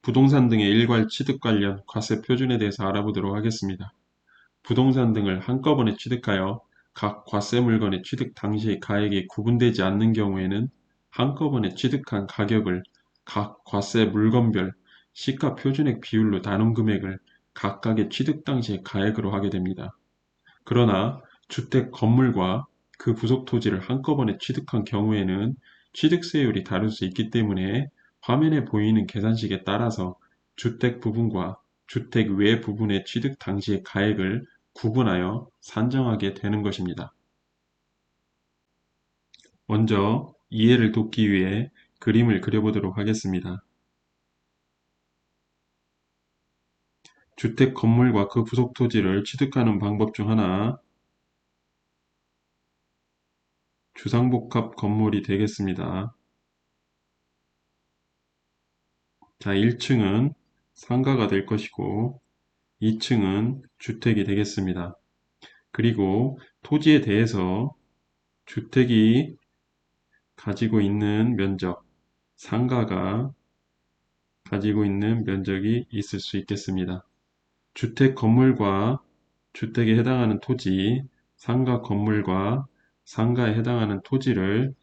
부동산 등의 일괄 취득 관련 과세 표준에 대해서 알아보도록 하겠습니다. 부동산 등을 한꺼번에 취득하여 각 과세 물건의 취득 당시의 가액이 구분되지 않는 경우에는 한꺼번에 취득한 가격을 각 과세 물건별 시가 표준액 비율로 나눈 금액을 각각의 취득 당시의 가액으로 하게 됩니다. 그러나 주택 건물과 그 부속 토지를 한꺼번에 취득한 경우에는 취득세율이 다를 수 있기 때문에 화면에 보이는 계산식에 따라서 주택 부분과 주택 외 부분의 취득 당시의 가액을 구분하여 산정하게 되는 것입니다. 먼저 이해를 돕기 위해 그림을 그려보도록 하겠습니다. 주택 건물과 그 부속 토지를 취득하는 방법 중 하나, 주상복합 건물이 되겠습니다. 자, 1층은 상가가 될 것이고 2층은 주택이 되겠습니다. 그리고 토지에 대해서 주택이 가지고 있는 면적, 상가가 가지고 있는 면적이 있을 수 있겠습니다. 주택 건물과 주택에 해당하는 토지, 상가 건물과 상가에 해당하는 토지를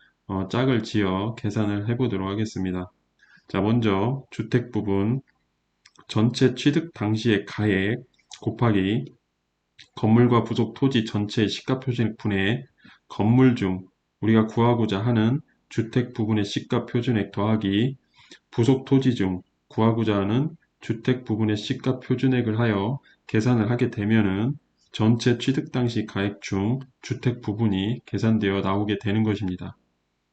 짝을 지어 계산을 해보도록 하겠습니다. 자, 먼저 주택 부분 전체 취득 당시의 가액 곱하기 건물과 부속 토지 전체의 시가표준액 분의 건물 중 우리가 구하고자 하는 주택 부분의 시가표준액 더하기 부속 토지 중 구하고자 하는 주택 부분의 시가표준액을 하여 계산을 하게 되면은 전체 취득 당시 가액 중 주택 부분이 계산되어 나오게 되는 것입니다.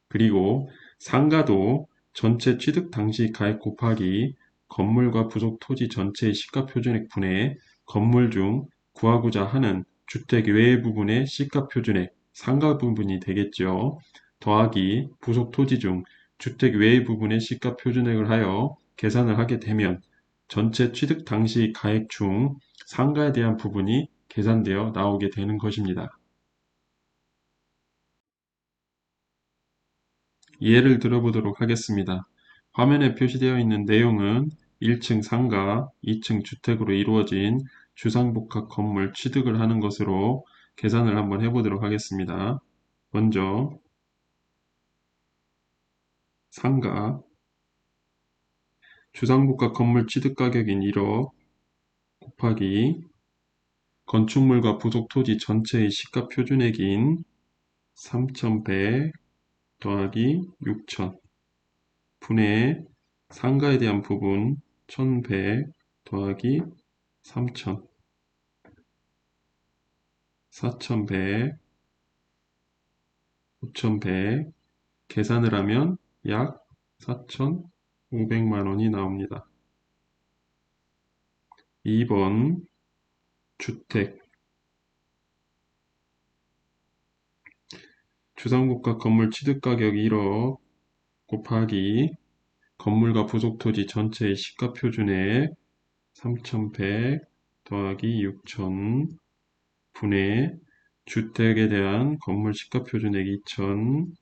그리고 상가도 전체 취득 당시 가액 곱하기 건물과 부속 토지 전체의 시가표준액 분의 건물 중 구하고자 하는 주택 외의 부분의 시가표준액 상가 부분이 되겠죠. 더하기 부속 토지 중 주택 외의 부분의 시가표준액을 하여 계산을 하게 되면 전체 취득 당시 가액 중 상가에 대한 부분이 계산되어 나오게 되는 것입니다. 예를 들어보도록 하겠습니다. 화면에 표시되어 있는 내용은 1층 상가, 2층 주택으로 이루어진 주상복합 건물 취득을 하는 것으로 계산을 한번 해보도록 하겠습니다. 먼저 상가, 주상복합 건물 취득 가격인 1억 곱하기 건축물과 부속 토지 전체의 시가 표준액인 3,100 더하기 6,000 분의 상가에 대한 부분 1,100 더하기 3,000 4,100 5,100 계산을 하면 약 4,500만 원이 나옵니다. 2번 주택 주상복합 건물 취득가격 1억 곱하기 건물과 부속토지 전체의 시가표준액 3,100 더하기 6,000 분의 주택에 대한 건물 시가표준액 2,000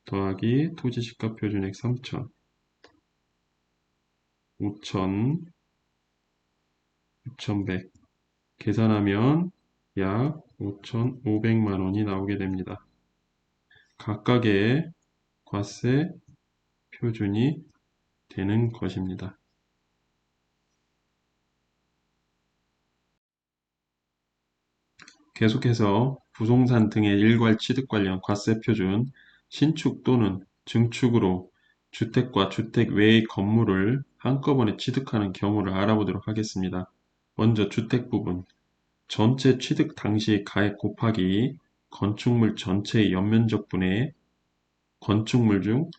더하기 토지 시가표준액 3,000 5,000 6,100 계산하면 약 5,500만 원이 나오게 됩니다. 각각의 과세 표준이 되는 것입니다. 계속해서 부동산 등의 일괄 취득 관련 과세 표준, 신축 또는 증축으로 주택과 주택 외의 건물을 한꺼번에 취득하는 경우를 알아보도록 하겠습니다. 먼저 주택 부분, 전체 취득 당시의 가액 곱하기 건축물 전체의 연면적 분의 건축물 중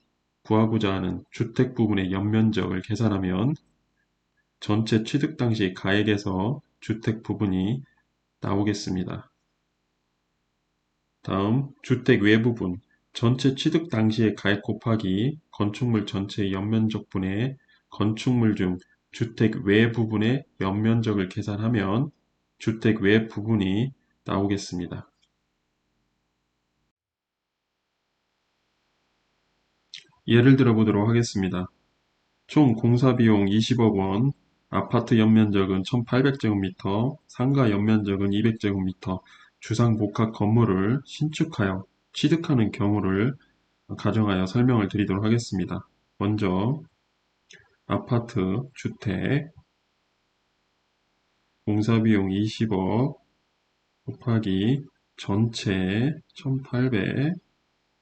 구하고자 하는 주택 부분의 연면적을 계산하면 전체 취득 당시 가액에서 주택 부분이 나오겠습니다. 다음 주택 외 부분 전체 취득 당시의 가액 곱하기 건축물 전체의 연면적 분의 건축물 중 주택 외 부분의 연면적을 계산하면 주택 외 부분이 나오겠습니다. 예를 들어 보도록 하겠습니다. 총 공사비용 20억 원, 아파트 연면적은 1800제곱미터, 상가 연면적은 200제곱미터, 주상복합 건물을 신축하여 취득하는 경우를 가정하여 설명을 드리도록 하겠습니다. 먼저 아파트, 주택, 공사비용 20억 곱하기 전체 1800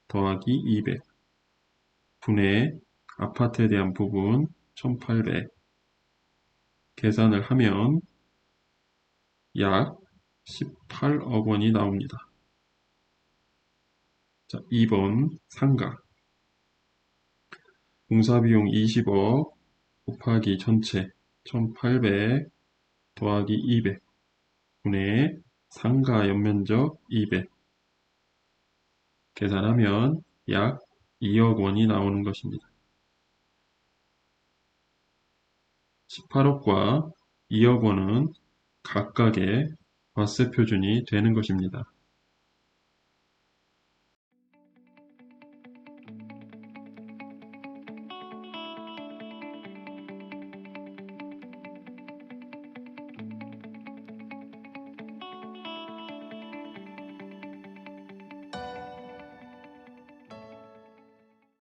더하기 200 분의 아파트에 대한 부분 1800 계산을 하면 약 18억 원이 나옵니다. 자, 2번 상가 공사비용 20억 곱하기 전체 1800 더하기 200 분의 상가 연면적 200 계산하면 약 2억 원이 나오는 것입니다. 18억과 2억 원은 각각의 과세 표준이 되는 것입니다.